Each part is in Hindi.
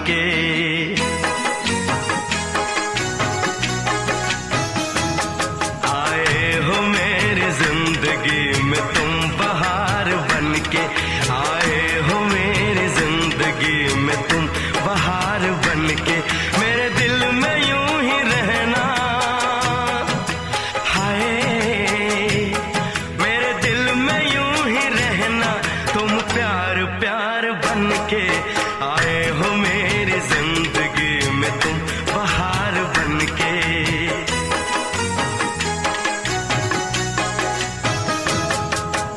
के। आए हो मेरी जिंदगी में तुम बहार बन के, आए हो मेरी जिंदगी में तुम बहार बन के। मेरे दिल में यूं ही रहना, हाय मेरे दिल में यूं ही रहना, तुम प्यार प्यार बन के। आए हो मेरी जिंदगी में तुम बहार बन के।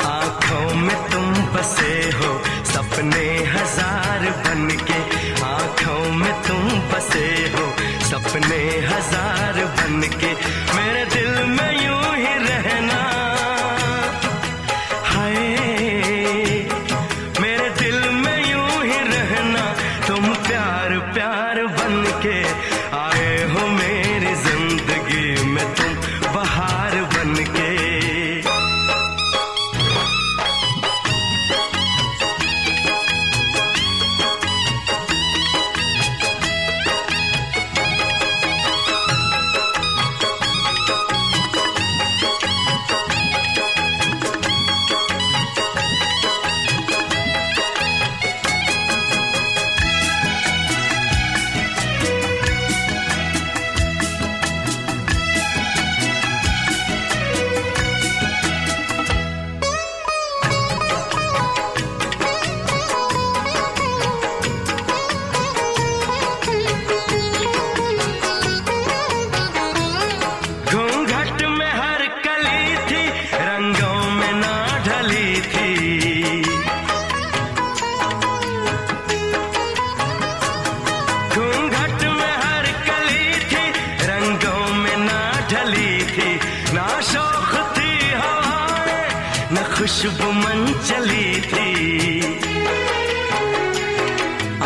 आंखों में तुम बसे हो सपने हजार बन के, आंखों में तुम बसे हो सपने हजार बन के। मेरे दिल में यूं ही रहना, हाय मेरे दिल में यूं ही रहना, तुम प्यार प्यार बन के। आए हो मेरी जिंदगी में तुम बहार बन के। घूंघट में हर कली थी, रंगों में ना ढली थी। घूंघट में हर कली थी, रंगों में ना ढली थी। ना शौक थी हवाएं, न खुशबू मन चली थी।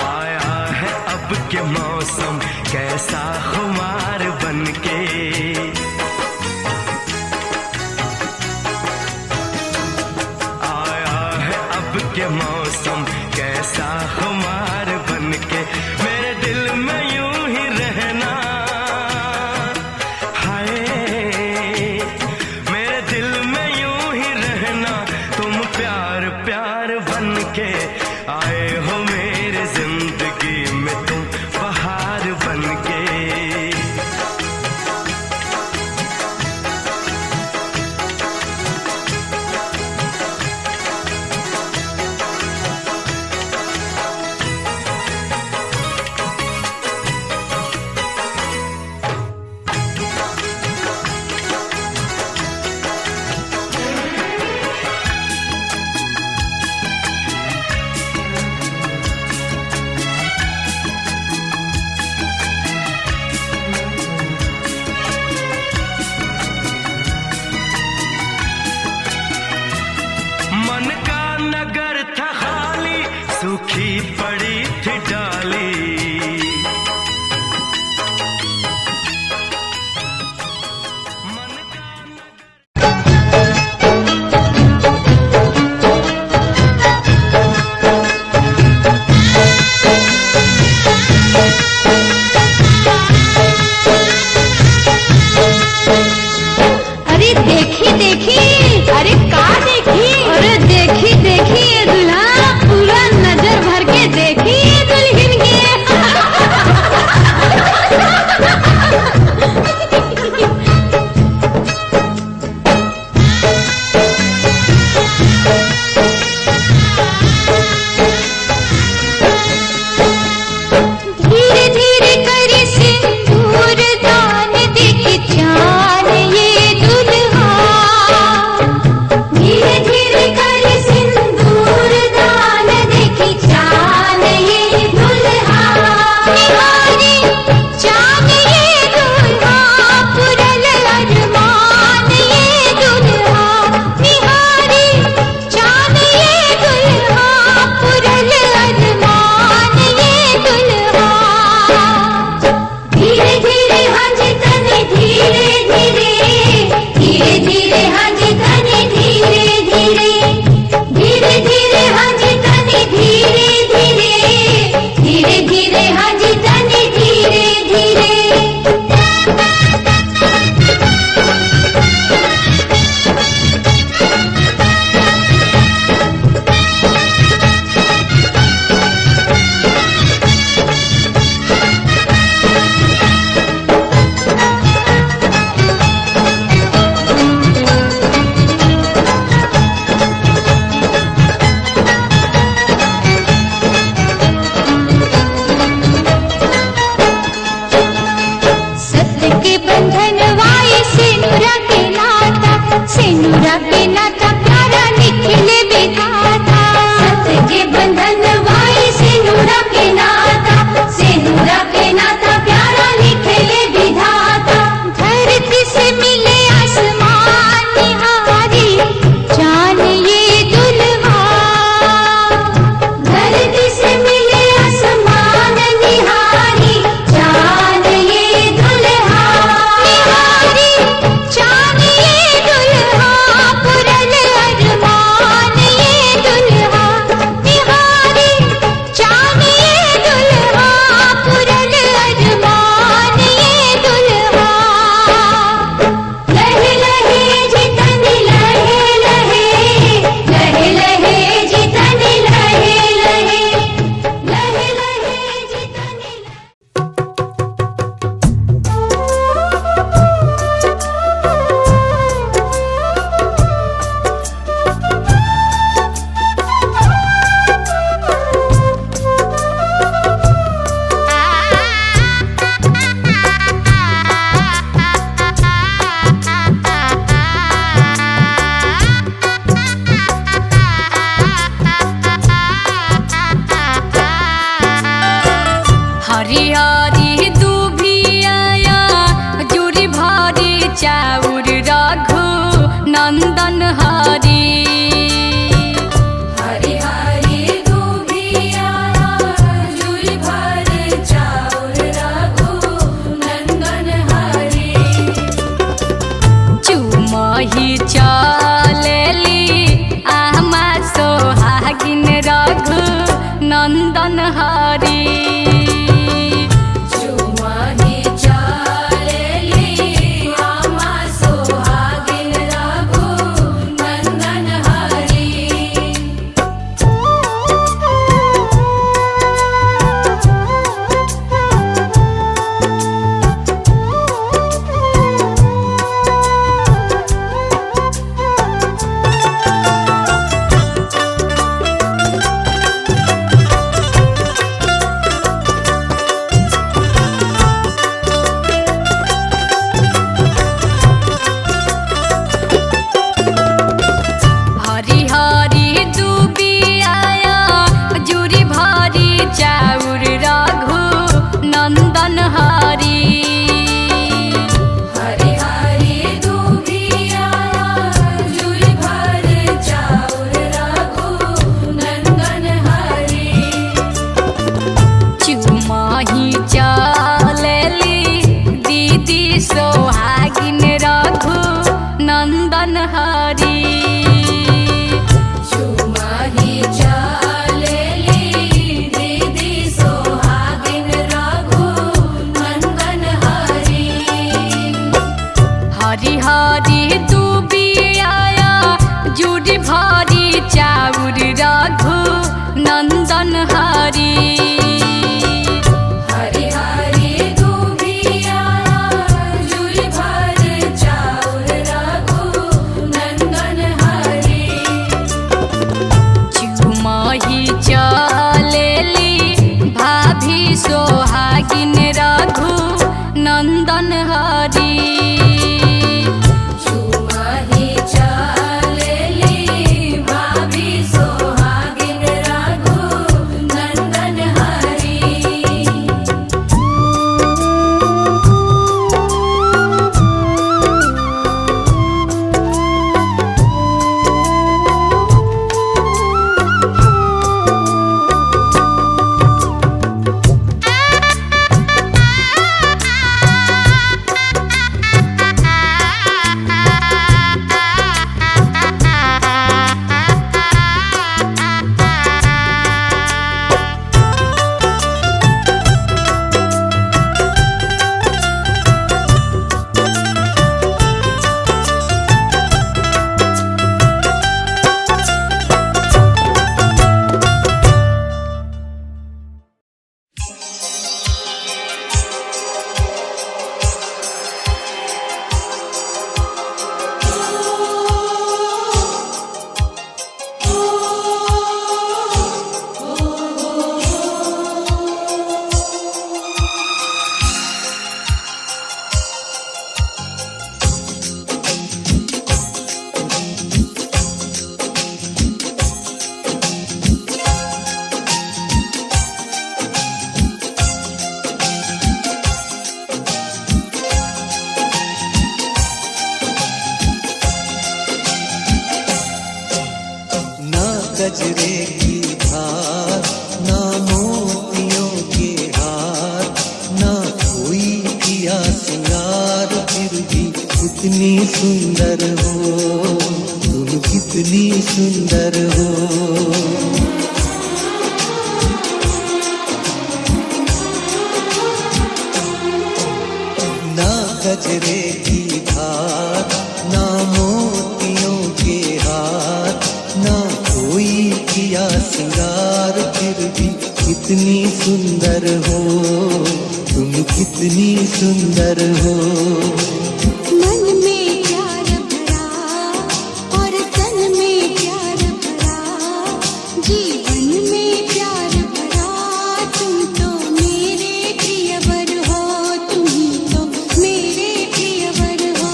आया है अब के मौसम कैसा खुमार बन के। के मौसम कैसा खुमार बन के। मेरे दिल में यूं ही रहना, हाय मेरे दिल में यूं ही रहना, तुम प्यार प्यार बन के। आए हो मेरी जिंदगी में तुम बहार बन के। हरी दुभिया जुरी भरी चाउर रघु नंदन हरी। हरी हरी दुभिया जुरी भरी चाउर रघु नंदन हरी। चुमही चलेली आमा सोहागिन रघु नंदन हरी। सोहागिन रघु नंदन हरी। चुमही चलेली दीदी सोहागिन रघु नंदन हरी। हरी हरी दुभिया जुरी भरी चाउर रघु नंदन हरी। चलेली भाभी सोहागिन रघु नंदन हरी। चुमही चलेली भाभी सोहागिन रघु नंदन हरी। गजरे की धार ना मोतियों के हार ना कोई किया सिंगार फिर भी कितनी सुंदर हो तुम कितनी सुंदर हो। ना गजरे की धार ना मोतियों के हार ना कोई किया सिंगार फिर भी कितनी सुंदर हो तुम कितनी सुंदर हो। मन में प्यार भरा और तन में प्यार भरा जीवन में प्यार भरा तुम तो मेरे प्रियवर हो तुम तो मेरे प्रियवर हो।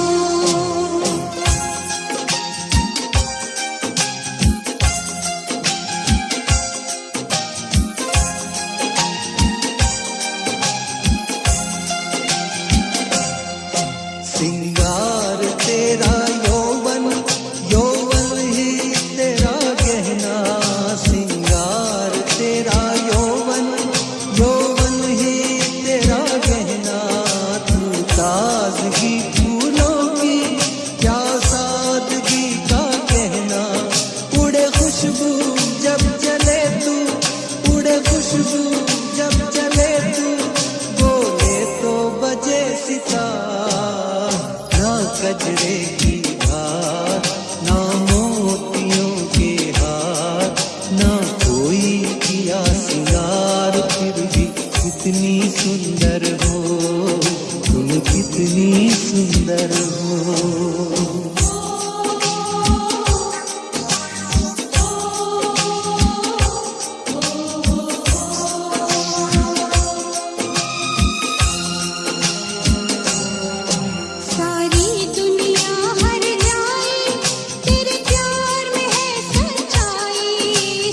सुंदर हो, तुम कितनी सुंदर हो। सारी दुनिया हर जाए तेरे प्यार में है सच्चाई,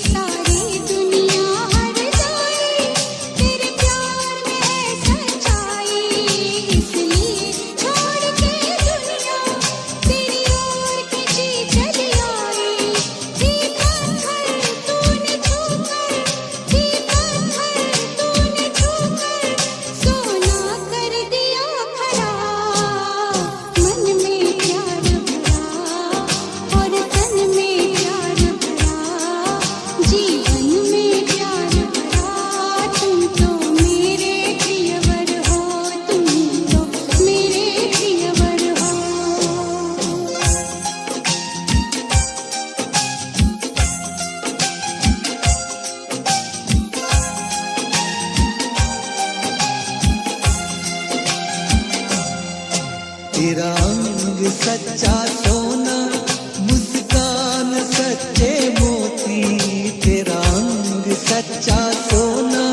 सारी दुनिया हर जाए तेरे प्यार में है सच्चाई, इसलिए छोड़ के दुनिया तेरी ओर खिंची चली आई। ये पत्थर तूने छूकर, ये पत्थर तूने छूकर सोना कर दिया खड़ा। मन में प्यार भरा और तन में प्यार भरा, जीवन में प्यार भरा। तुम तो मेरे प्रियवर हो, तुम तो मेरे प्रियवर हो। तेरा अंग सच्चा सोना, मुस्कान सच्चे मोती, तेरा अंग सच्चा सोना,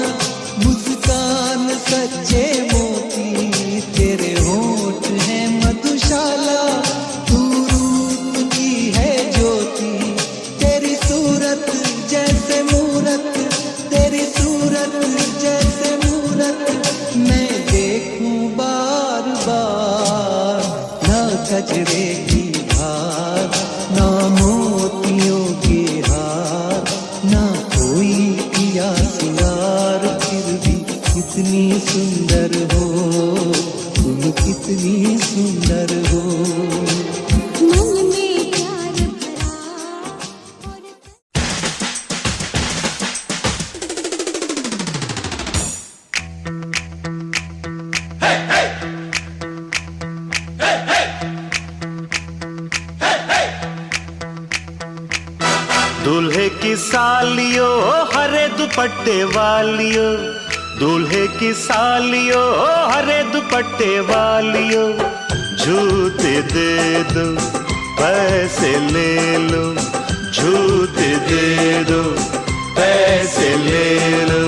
मुस्कान सच्चे मोती, तेरे होठ हैं मधुशाला, तू रूप की है ज्योति, तेरी सूरत जैसे मूरत, तेरी सूरत जैसे मूरत मैं देखूं बार बार। ना गजरे की हार, ना मोतियों की हार, ना कोई किया सिंगार, फिर भी कितनी सुंदर हो, तुम कितनी सुंदर हो। मन में प्यार भरा और दूल्हे की सालियो हरे दुपट्टे वालियो, दूल्हे की सालियो हरे दुपट्टे वालियो, जूते दे दो पैसे ले लो, जूते दे दो पैसे ले लो।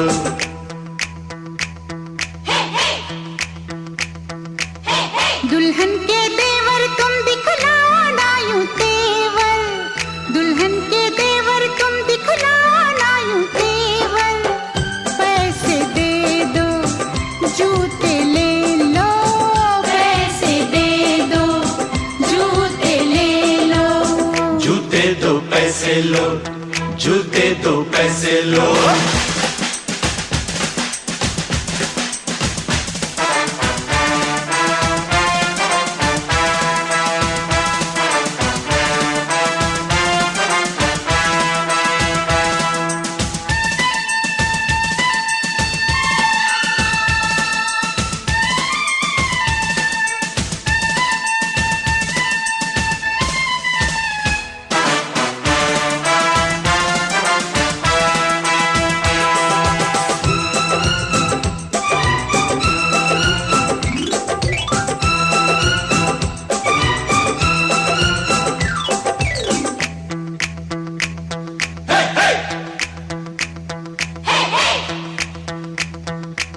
दुल्हन के देवर तुम दिखलाना यूं तेवर, दुल्हन के देवर तुम दिखलाना यूं तेवर। पैसे दे दो जूते ले लो, पैसे दे दो जूते ले लो। जूते दो पैसे लो, जूते दो पैसे लो।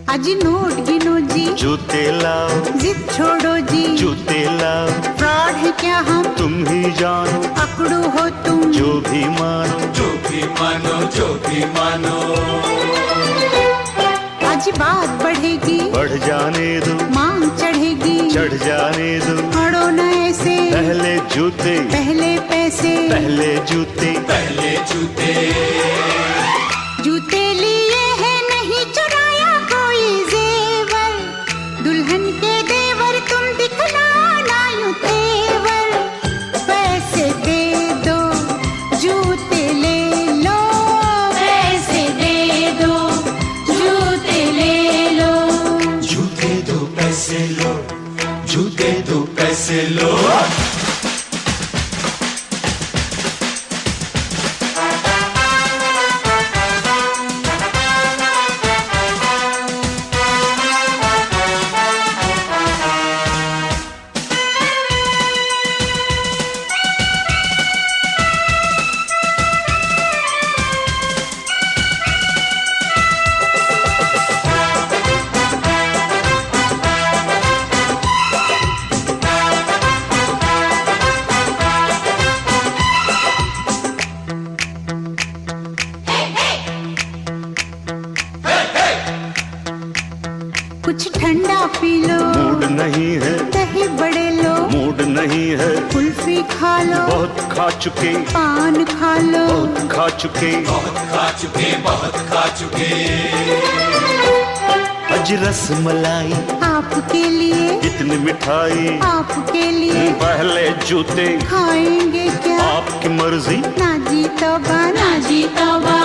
अजी नोट गिनो जी, जूते लाओ, जिद छोड़ो जी, जूते लाओ, फ्रॉड है क्या हम तुम ही जानो, पकड़ो हो तुम जो भी मानो, जो भी मानो, जो भी मानो। आज बात बढ़ेगी, बढ़ जाने दो, मांग चढ़ेगी, चढ़ जाने दो। अड़ो न ऐसे, पहले जूते, पहले पैसे, पहले जूते, पहले जूते। जूते लिए है नहीं चुराया कोई जेवर, दुल्हन के देवर तुम दिखलाना यूं तेवर। पैसे दे दो जूते ले लो, पैसे दे दो जूते ले लो। जूते दो पैसे लो, जूते दो पैसे लो। कुछ ठंडा पी लो, मूड नहीं है, दही बड़े लो, मूड नहीं है, कुल्फी खा लो, बहुत खा चुके, पान खा लो, बहुत खा चुके, बहुत खा चुके, बहुत खा चुके। अज रस मलाई आपके लिए, इतनी मिठाई आपके लिए, पहले जूते खाएंगे क्या, आपकी मर्जी, ना जी तौबा, ना जी तौबा।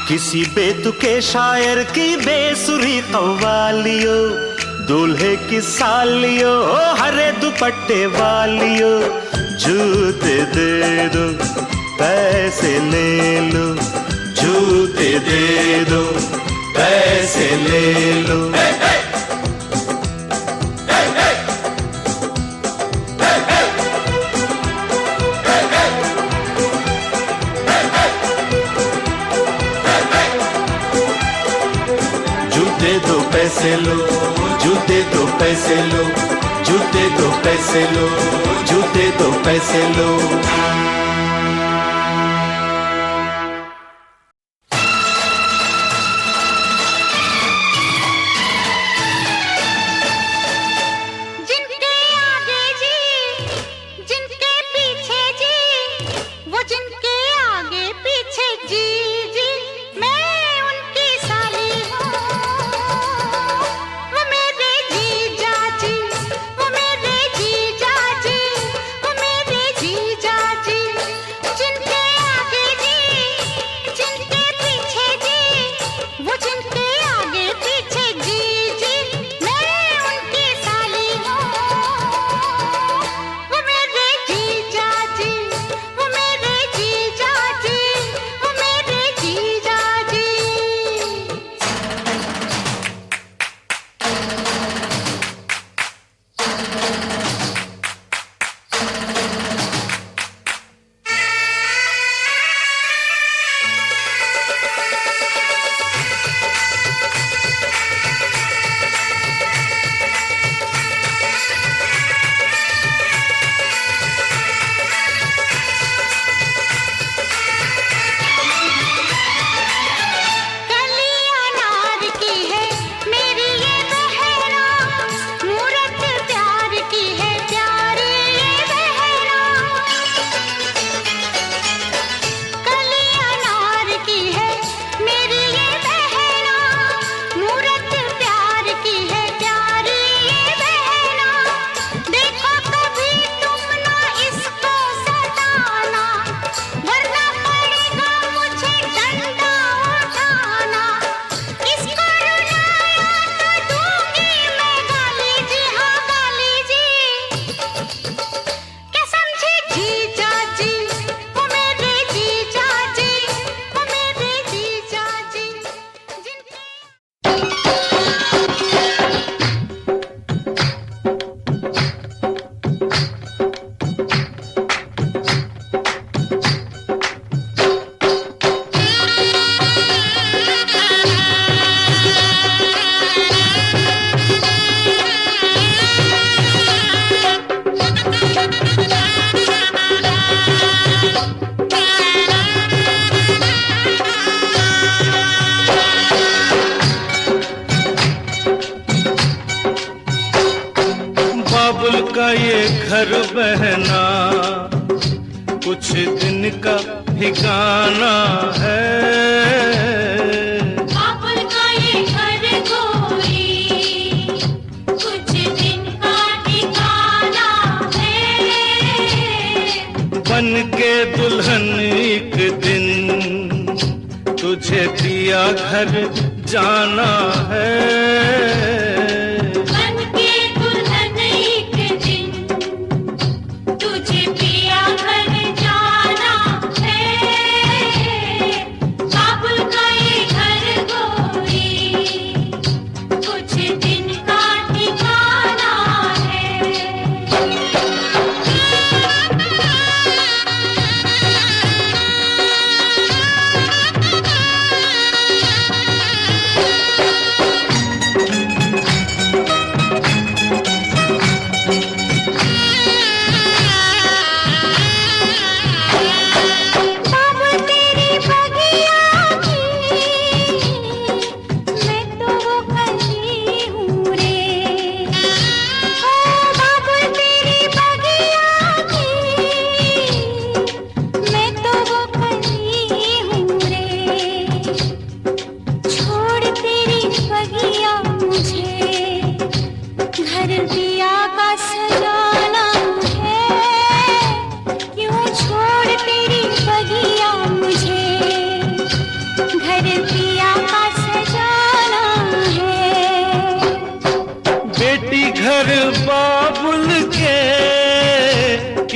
किसी बेतुके शायर की बेसुरी कव्वालियो, दूल्हे की सालियो, हरे दुपट्टे वालियो, जूते दे दो पैसे ले लो, जूते दे दो पैसे ले लो। जूते दो पैसे लो, जूते दो पैसे लो, जूते दो पैसे लो, जूते दो पैसे लो। जिनके आगे जी, जिनके पीछे जी, वो जिनके आगे पीछे जी जी, मैं उनकी साली हूँ, वो मेरे जीजा जी, वो मेरे जीजा जी, वो मेरे जीजा जी। जिनके आगे जी, जिनके पीछे जी, वो जिनके आगे पीछे जी जी, मैं उनकी साली हूँ, वो मेरे जीजा जी, वो मेरे जीजा जी, वो मेरे जीजा जी। कली अनार की है मेरी ये बहना, मूरत प्यार की है प्यारी ये बहना। कली अनार की है मेरी ये बहना, मूरत प्यार की है प्यारी ये बहना। देखो कभी तुम ना इसको सताना, वरना पड़ेगा मुझे डंडा उठाना। इसको रुलाया तो दूंगी मैं गाली जी, हाँ गाली जी। क्या समझे जीजा जी, वो मेरे जीजा जी, वो मेरे जीजा जी। जिनके बाबुल का ये घर बहना कुछ दिन का ठिकाना है। बाबुल का ये घर कोई कुछ दिन का ठिकाना है। बन के दुल्हन एक दिन तुझे दिया घर जाना है। बन के दुल्हन एक दिन तुझे पिया घर जाना है। बाबुल का ये घर कोई कुछ दिन का ठिकाना है।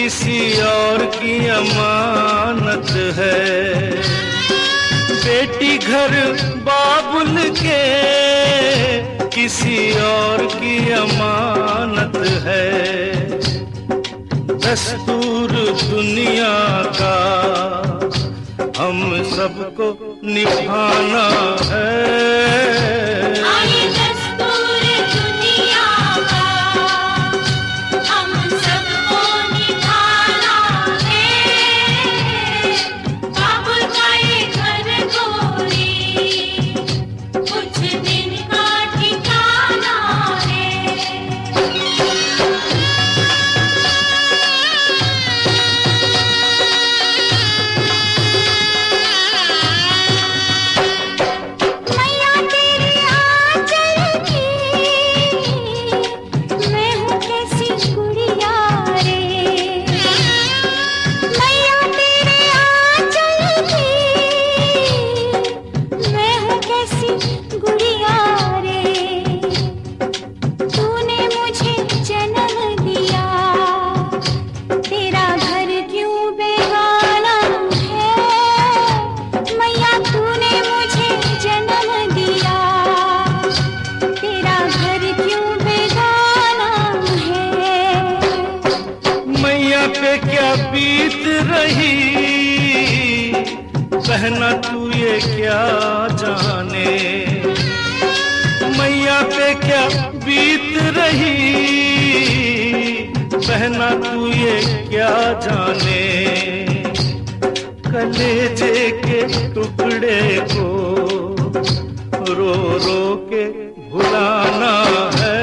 किसी और की अमानत है। बेटी घर बाबुल के किसी और की अमानत है। दस्तूर दुनिया का हम सबको निभाना है। बहना तू ये क्या जाने, मैया पे क्या बीत रही। बहना तू ये क्या जाने, कलेजे के टुकड़े को रो रो के भुलाना है।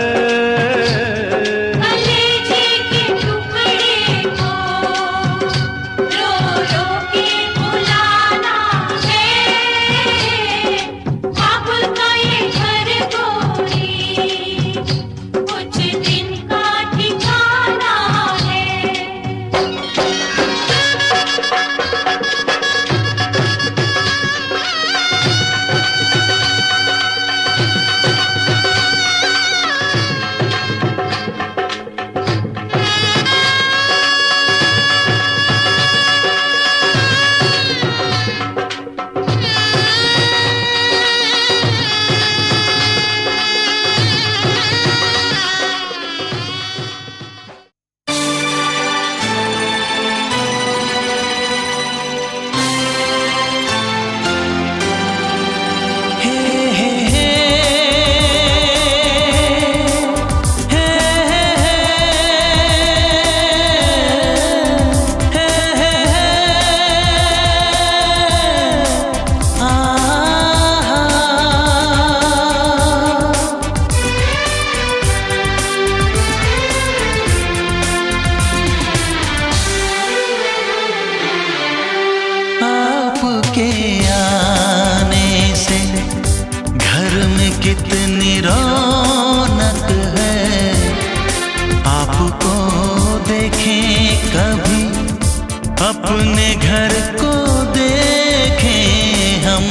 कितनी रौनक है, आपको देखें कभी अपने घर को देखें हम।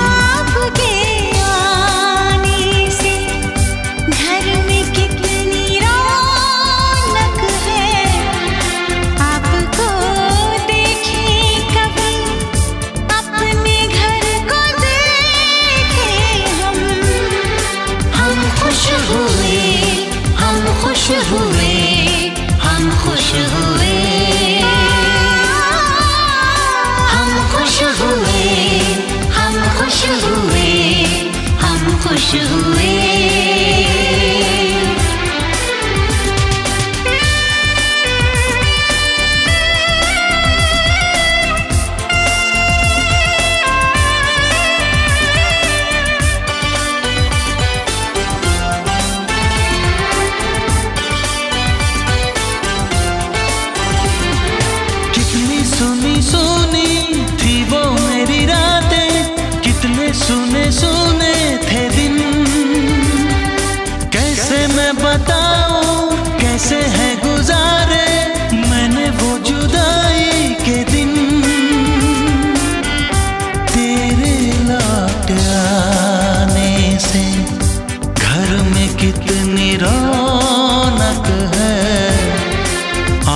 आपके आने से घर में कितनी रौनक है, आपको देखें कभी अपने घर को देखें हम। हम खुश हुए, हम खुश हुए, हम खुश हुए, हम खुश हुए, हम खुश हुए, हम खुश हुए। कितनी सुनी सुनी थी वो मेरी रातें, कितने सुने सुने थे दिन। कैसे मैं बताऊं कैसे है गुजारे मैंने वो जुदाई के दिन। तेरे लौट आने से घर में कितनी रौनक है,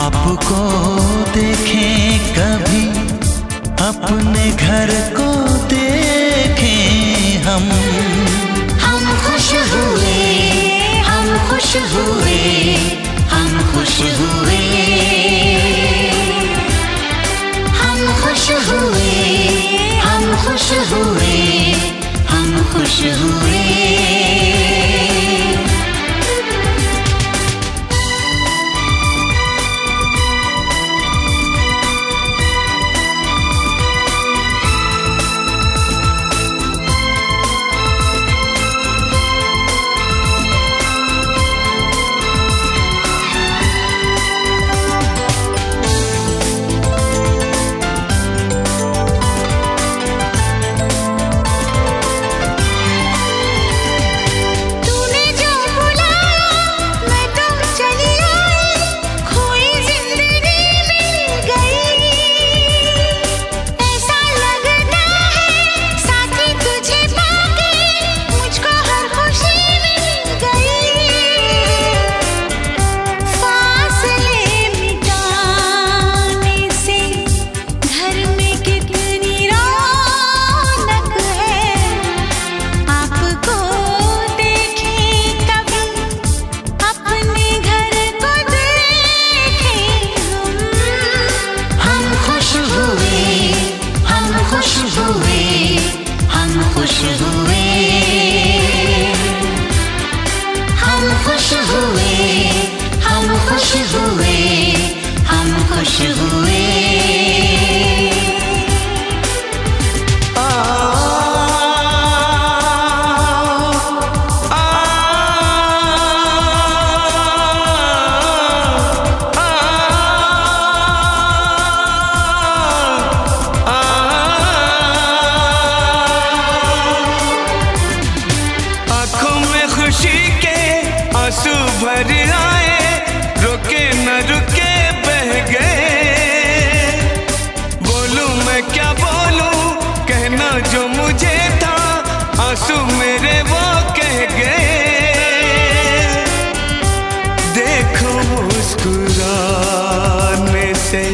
आपको हुए, हम खुश हुए, हम खुश हुए, हम खुश हुए, हम खुश हुए। तूने जो बुलाया मैं तो चली आई, खोई जिंदगी मिल गई। ऐसा लगता है साथी तुझे पाके मुझको हर खुशी मिल गई। फासले मिटाने से घर में कितनी रौनक है, आपको देखे कभी अपने घर को देखे हम खुश हुए, हम खुश हुए, हम खुश हुए, हम खुश हुए, हम खुश हुए, हम खुश हुए। आंखों में खुशी के आंसू भर आए, रुके न रुके बह गए। बोलूं मैं क्या बोलूं, कहना जो मुझे था, आंसू मेरे वो कह गए। देखो मुस्कुराने से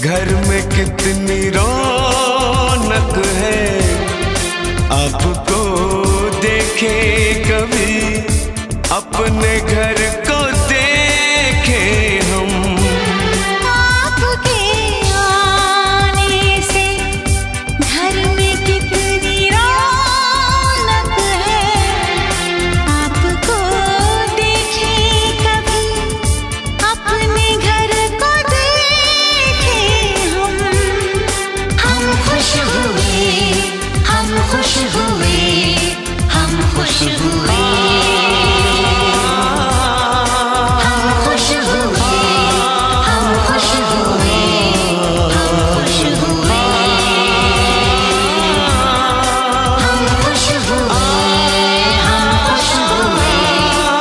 घर में कितनी रौनक है, आपको देखे कभी अपने घर